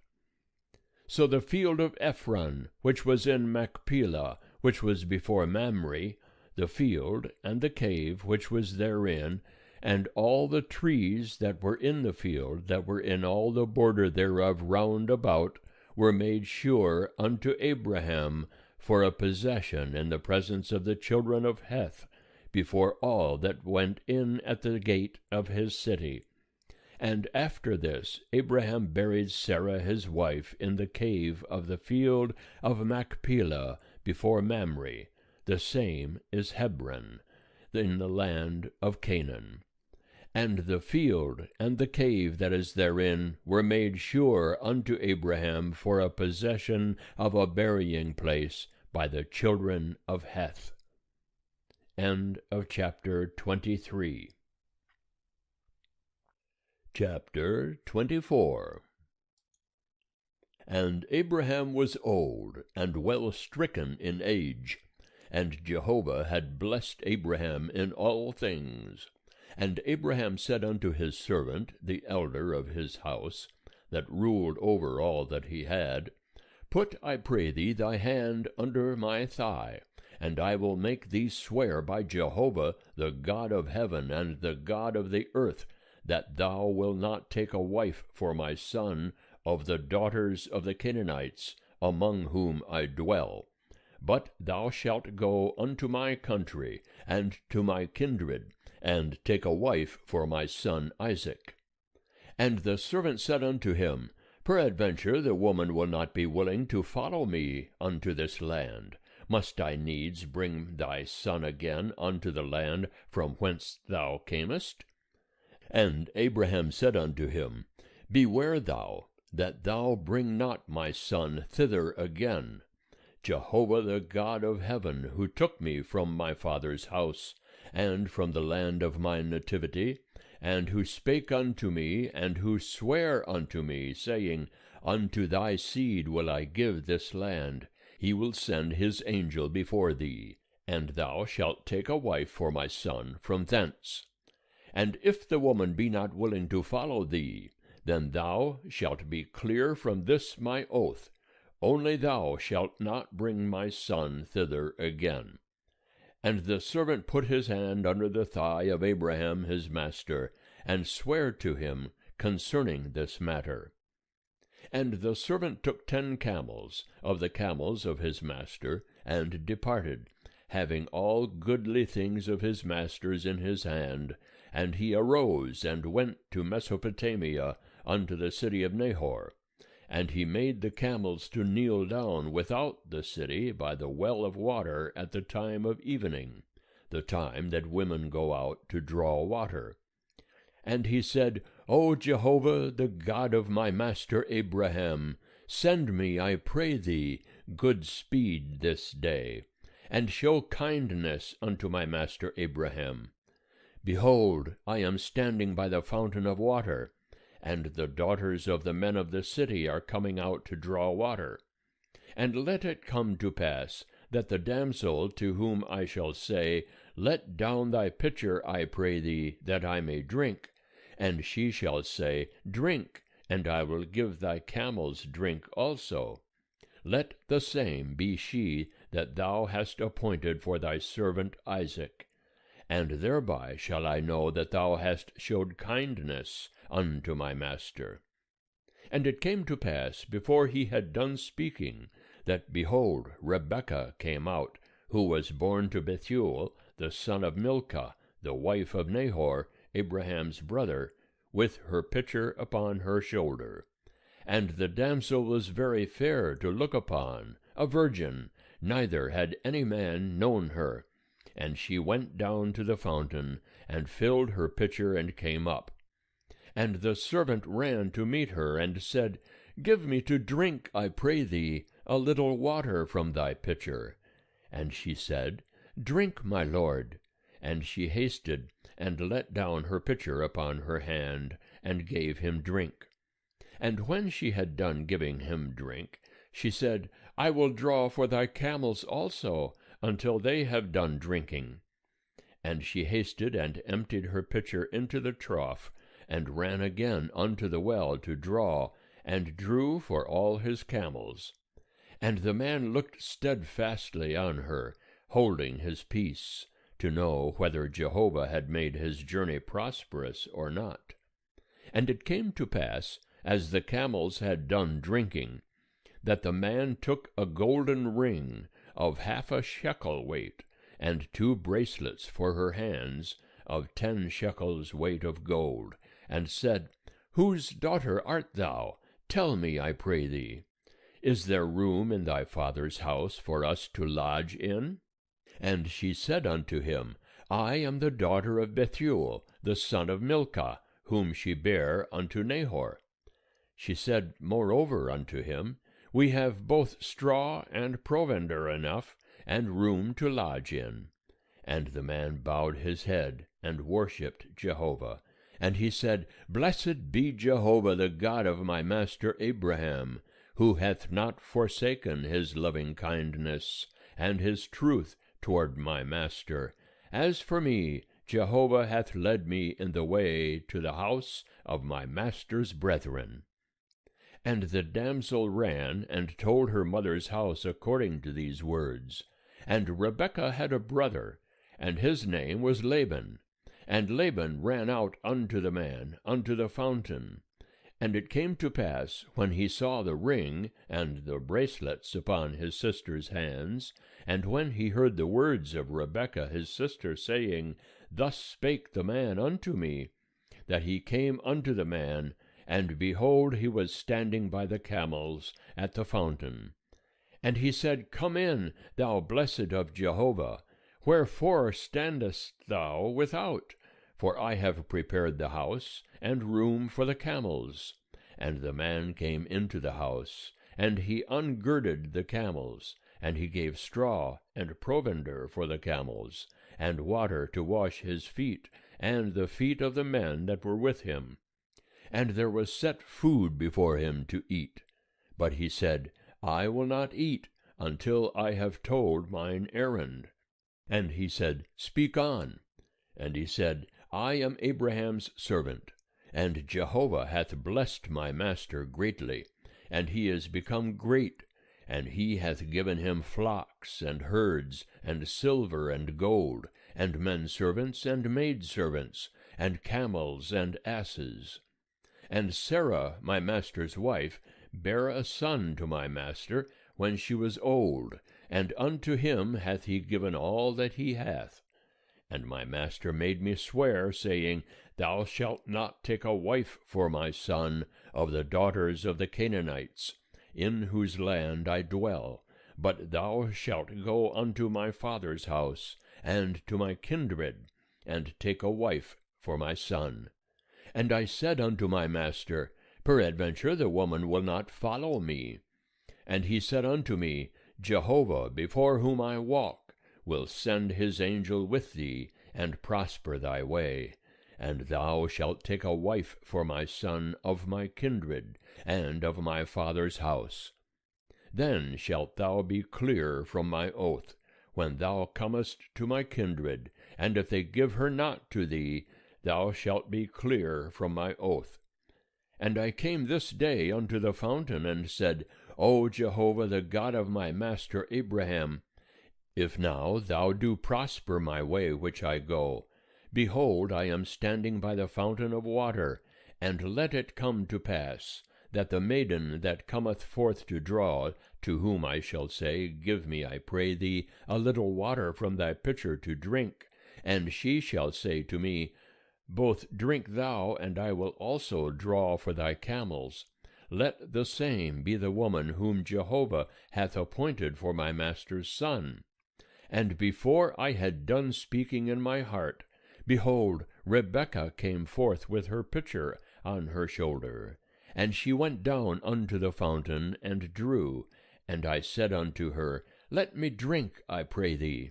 So the field of Ephron, which was in Machpelah, which was before Mamre, the field, and the cave which was therein, and all the trees that were in the field, that were in all the border thereof round about, were made sure unto Abraham for a possession in the presence of the children of Heth, before all that went in at the gate of his city. And after this Abraham buried Sarah his wife in the cave of the field of Machpelah before Mamre, the same is Hebron, in the land of Canaan. And the field and the cave that is therein were made sure unto Abraham for a possession of a burying place by the children of Heth. End of chapter 23. Chapter 24. And Abraham was old, and well stricken in age, and Jehovah had blessed Abraham in all things. And Abraham said unto his servant, the elder of his house, that ruled over all that he had, Put, I pray thee, thy hand under my thigh, and I will make thee swear by Jehovah, the God of heaven and the God of the earth, that thou wilt not take a wife for my son of the daughters of the Canaanites, among whom I dwell. But thou shalt go unto my country, and to my kindred, and take a wife for my son Isaac. And the servant said unto him, Peradventure the woman will not be willing to follow me unto this land. Must I needs bring thy son again unto the land from whence thou camest? And Abraham said unto him, Beware thou, that thou bring not my son thither again. Jehovah the God of heaven, who took me from my father's house, and from the land of my nativity, and who spake unto me, and who sware unto me, saying, Unto thy seed will I give this land, he will send his angel before thee, and thou shalt take a wife for my son from thence. And if the woman be not willing to follow thee, then thou shalt be clear from this my oath, only thou shalt not bring my son thither again. And the servant put his hand under the thigh of Abraham his master, and sware to him concerning this matter. And the servant took 10 camels of the camels of his master, and departed, having all goodly things of his master's in his hand. And he arose and went to Mesopotamia unto the city of Nahor. And he made the camels to kneel down without the city by the well of water at the time of evening, the time that women go out to draw water. And he said, O Jehovah, the God of my master Abraham, send me, I pray thee, good speed this day, and show kindness unto my master Abraham. Behold, I am standing by the fountain of water, and the daughters of the men of the city are coming out to draw water. And let it come to pass, that the damsel to whom I shall say, Let down thy pitcher, I pray thee, that I may drink, and she shall say, Drink, and I will give thy camels drink also. Let the same be she that thou hast appointed for thy servant Isaac. And thereby shall I know that thou hast showed kindness unto my master. And it came to pass, before he had done speaking, that, behold, Rebekah came out, who was born to Bethuel, the son of Milcah, the wife of Nahor, Abraham's brother, with her pitcher upon her shoulder. And the damsel was very fair to look upon, a virgin, neither had any man known her. And she went down to the fountain, and filled her pitcher, and came up. And the servant ran to meet her, and said, Give me to drink, I pray thee, a little water from thy pitcher. And she said, Drink, my lord. And she hasted, and let down her pitcher upon her hand, and gave him drink. And when she had done giving him drink, she said, I will draw for thy camels also, until they have done drinking. And she hasted and emptied her pitcher into the trough, and ran again unto the well to draw, and drew for all his camels. And the man looked steadfastly on her, holding his peace, to know whether Jehovah had made his journey prosperous or not. And it came to pass, as the camels had done drinking, that the man took a golden ring of 1/2 shekel weight, and 2 bracelets for her hands, of 10 shekels weight of gold, and said, Whose daughter art thou? Tell me, I pray thee. Is there room in thy father's house for us to lodge in? And she said unto him, I am the daughter of Bethuel, the son of Milcah, whom she bare unto Nahor. She said moreover unto him, We have both straw and provender enough, and room to lodge in. And the man bowed his head, and worshipped Jehovah. And he said, Blessed be Jehovah, the God of my master Abraham, who hath not forsaken his loving kindness and his truth toward my master. As for me, Jehovah hath led me in the way to the house of my master's brethren. And the damsel ran and told her mother's house according to these words. And Rebekah had a brother, and his name was Laban. And Laban ran out unto the man, unto the fountain. And it came to pass, when he saw the ring and the bracelets upon his sister's hands, and when he heard the words of Rebekah his sister, saying, Thus spake the man unto me, that he came unto the man, and behold, he was standing by the camels at the fountain. And he said, Come in, thou blessed of Jehovah. Wherefore standest thou without? For I have prepared the house and room for the camels. And the man came into the house, and he ungirded the camels, and he gave straw and provender for the camels, and water to wash his feet, and the feet of the men that were with him. And there was set food before him to eat. But he said, I will not eat until I have told mine errand. And he said, Speak on. And he said, I am Abraham's servant, and Jehovah hath blessed my master greatly, and he is become great, and he hath given him flocks and herds, and silver and gold, and men servants and maidservants, and camels and asses. And Sarah, my master's wife, bare a son to my master when she was old, and unto him hath he given all that he hath. And my master made me swear, saying, Thou shalt not take a wife for my son of the daughters of the Canaanites, in whose land I dwell, but thou shalt go unto my father's house, and to my kindred, and take a wife for my son. And I said unto my master, Peradventure the woman will not follow me. And he said unto me, Jehovah, before whom I walk, will send his angel with thee, and prosper thy way. And thou shalt take a wife for my son of my kindred, and of my father's house. Then shalt thou be clear from my oath, when thou comest to my kindred, and if they give her not to thee, thou shalt be clear from my oath. And I came this day unto the fountain, and said, O Jehovah, the God of my master Abraham, if now thou do prosper my way which I go, behold, I am standing by the fountain of water, and let it come to pass, that the maiden that cometh forth to draw, to whom I shall say, Give me, I pray thee, a little water from thy pitcher to drink, and she shall say to me, Both drink thou, and I will also draw for thy camels. Let the same be the woman whom Jehovah hath appointed for my master's son. And before I had done speaking in my heart, behold, Rebekah came forth with her pitcher on her shoulder. And she went down unto the fountain, and drew. And I said unto her, Let me drink, I pray thee.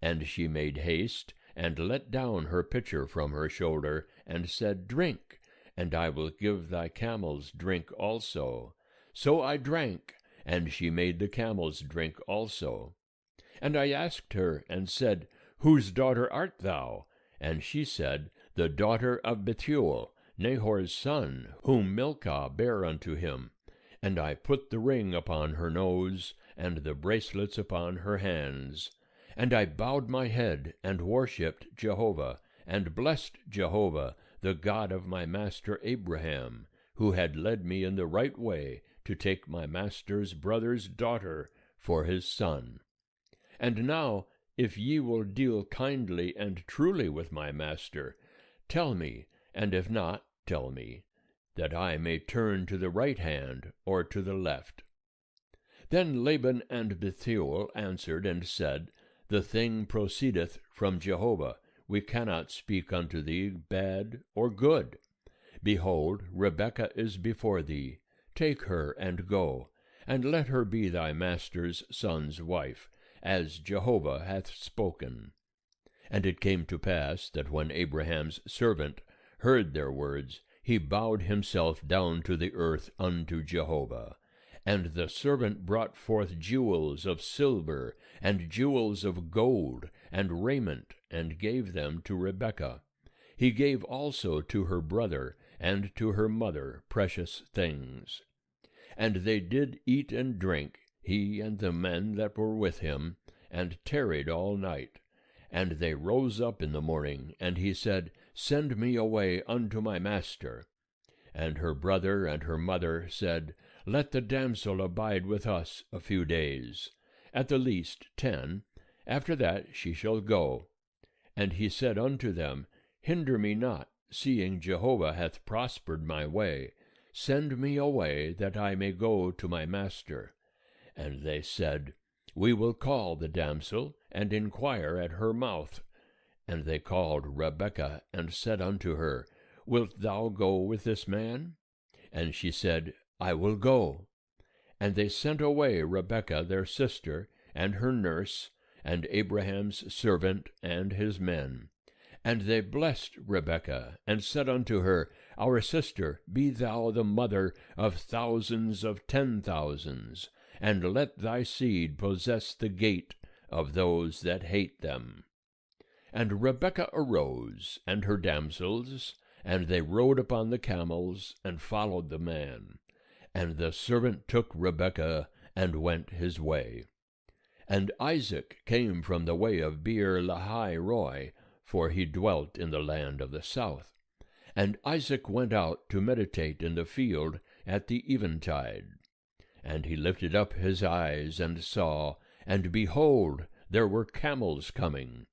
And she made haste, and let down her pitcher from her shoulder, and said, Drink, and I will give thy camels drink also. So I drank, and she made the camels drink also. And I asked her, and said, Whose daughter art thou? And she said, The daughter of Bethuel, Nahor's son, whom Milcah bare unto him. And I put the ring upon her nose, and the bracelets upon her hands. And I bowed my head, and worshipped Jehovah, and blessed Jehovah, the God of my master Abraham, who had led me in the right way to take my master's brother's daughter for his son. And now, if ye will deal kindly and truly with my master, tell me, and if not, tell me, that I may turn to the right hand or to the left. Then Laban and Bethuel answered and said, The thing proceedeth from Jehovah. We cannot speak unto thee bad or good. Behold, Rebekah is before thee. Take her and go, and let her be thy master's son's wife, as Jehovah hath spoken. And it came to pass that when Abraham's servant heard their words, he bowed himself down to the earth unto Jehovah. And the servant brought forth jewels of silver, and jewels of gold, and raiment, and gave them to Rebekah. He gave also to her brother and to her mother precious things. And they did eat and drink, he and the men that were with him, and tarried all night. And they rose up in the morning, and he said, Send me away unto my master. And her brother and her mother said, Let the damsel abide with us a few days, at the least 10. After that she shall go. And he said unto them, Hinder me not, seeing Jehovah hath prospered my way. Send me away, that I may go to my master. And they said, We will call the damsel, and inquire at her mouth. And they called Rebekah, and said unto her, Wilt thou go with this man? And she said, I will go. And they sent away Rebekah their sister, and her nurse, and Abraham's servant, and his men. And they blessed Rebekah, and said unto her, Our sister, be thou the mother of thousands of 10,000s, and let thy seed possess the gate of those that hate them. And Rebekah arose, and her damsels, and they rode upon the camels, and followed the man. And the servant took Rebekah, and went his way. And Isaac came from the way of Beer-lahai-roi, for he dwelt in the land of the south. And Isaac went out to meditate in the field at the eventide. And he lifted up his eyes, and saw, and behold, there were camels coming.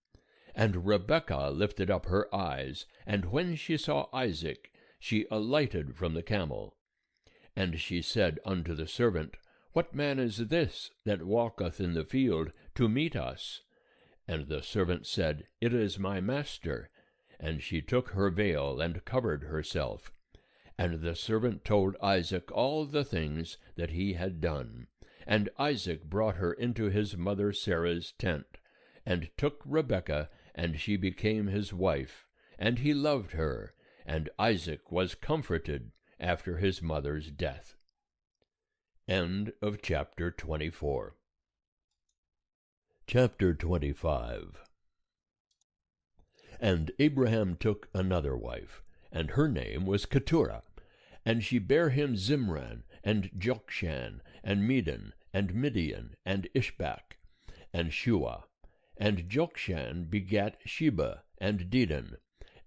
And Rebekah lifted up her eyes, and when she saw Isaac, she alighted from the camel. And she said unto the servant, What man is this that walketh in the field to meet us? And the servant said, It is my master. And she took her veil, and covered herself. And the servant told Isaac all the things that he had done. And Isaac brought her into his mother Sarah's tent, and took Rebekah, and she became his wife. And he loved her, and Isaac was comforted after his mother's death. End of chapter 24. Chapter 25. And Abraham took another wife, and her name was Keturah. And she bare him Zimran, and Jokshan, and Medan, and Midian, and Ishbak, and Shua. And Jokshan begat Sheba, and Dedan.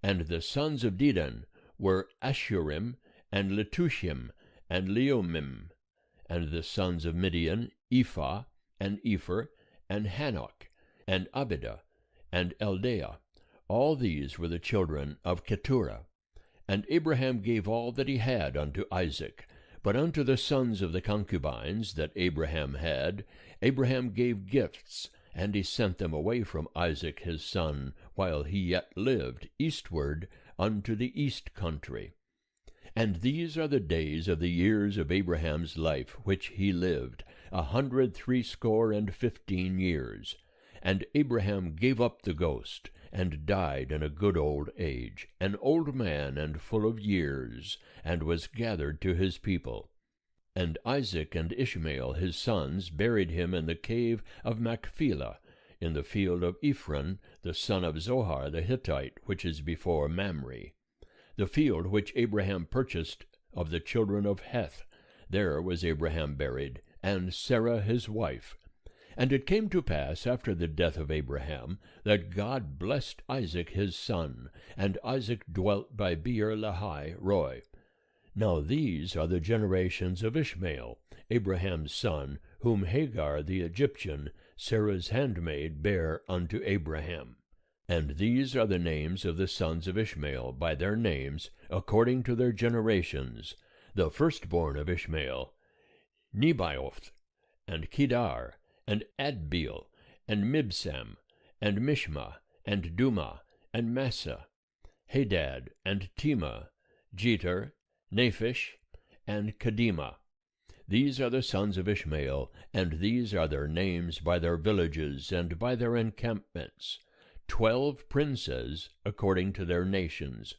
And the sons of Dedan were Ashurim, and Letushim, and Leumim. And the sons of Midian, Ephah, and Epher, and Hanok, and Abidah, and Eldaah. All these were the children of Keturah. And Abraham gave all that he had unto Isaac. But unto the sons of the concubines that Abraham had, Abraham gave gifts, and he sent them away from Isaac his son, while he yet lived, eastward unto the east country. And these are the days of the years of Abraham's life, which he lived, 160 years. And Abraham gave up the ghost, and died in a good old age, an old man and full of years, and was gathered to his people. And Isaac and Ishmael his sons buried him in the cave of Machpelah, in the field of Ephron, the son of Zohar the Hittite, which is before Mamre. The field which Abraham purchased of the children of Heth, there was Abraham buried, and Sarah his wife. And it came to pass after the death of Abraham, that God blessed Isaac his son, and Isaac dwelt by Beer-lahai-roi. Now these are the generations of Ishmael, Abraham's son, whom Hagar the Egyptian, Sarah's handmaid, bare unto Abraham. And these are the names of the sons of Ishmael, by their names, according to their generations. The firstborn of Ishmael, Nebaioth, and Kedar, and Adbeel, and Mibsam, and Mishma, and Dumah, and Massa, Hadad, and Tema, Jeter, Naphish, and Kedemah. These are the sons of Ishmael, and these are their names by their villages and by their encampments, 12 princes according to their nations.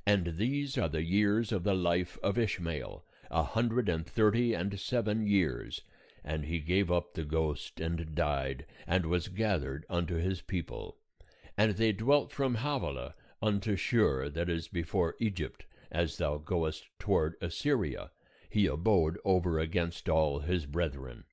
And these are the years of the life of Ishmael, 137 years. And he gave up the ghost, and died, and was gathered unto his people. And they dwelt from Havilah unto Shur, that is before Egypt, as thou goest toward Assyria. He abode over against all his brethren.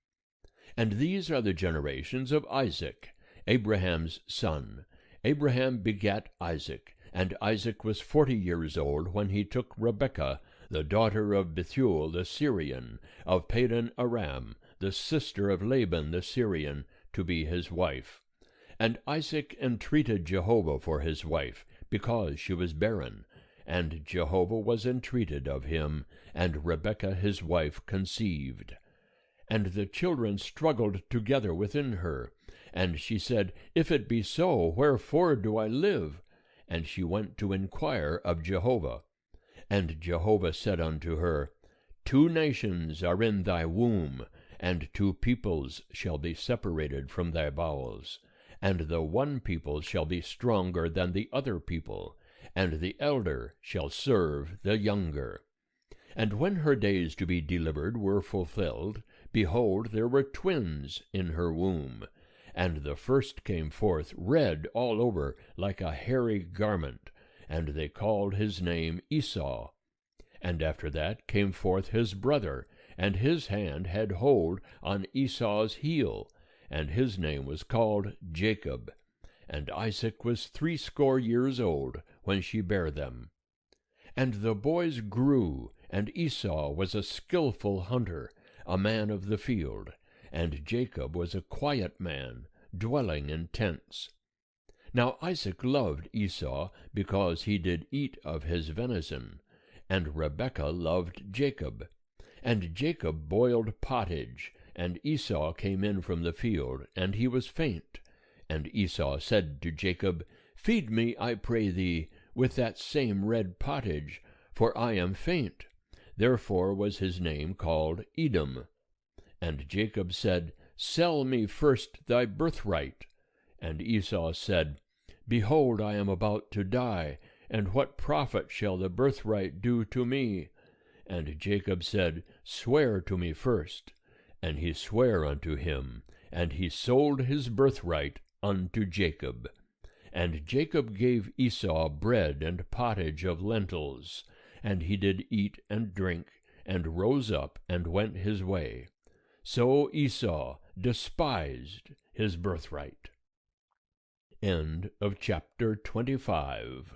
And these are the generations of Isaac, Abraham's son. Abraham begat Isaac, and Isaac was 40 years old when he took Rebekah, the daughter of Bethuel the Syrian, of Padan Aram, the sister of Laban the Syrian, to be his wife. And Isaac entreated Jehovah for his wife, because she was barren. And Jehovah was entreated of him, and Rebekah his wife conceived. And the children struggled together within her. And she said, If it be so, wherefore do I live? And she went to inquire of Jehovah. And Jehovah said unto her, 2 nations are in thy womb, and 2 peoples shall be separated from thy bowels. And the one people shall be stronger than the other people, and the elder shall serve the younger. And when her days to be delivered were fulfilled, behold, there were twins in her womb. And the first came forth red all over, like a hairy garment, and they called his name Esau. And after that came forth his brother, and his hand had hold on Esau's heel, and his name was called Jacob. And Isaac was 80 years old when she bare them. And the boys grew, and Esau was a skillful hunter, a man of the field, and Jacob was a quiet man, dwelling in tents. Now Isaac loved Esau, because he did eat of his venison, and Rebekah loved Jacob. And Jacob boiled pottage, and Esau came in from the field, and he was faint. And Esau said to Jacob, Feed me, I pray thee, with that same red pottage, for I am faint. Therefore was his name called Edom. And Jacob said, Sell me first thy birthright. And Esau said, Behold, I am about to die, and what profit shall the birthright do to me? And Jacob said, Swear to me first. And he sware unto him, and he sold his birthright unto Jacob. And Jacob gave Esau bread and pottage of lentils, and he did eat and drink, and rose up and went his way. So Esau despised his birthright. End of chapter 25.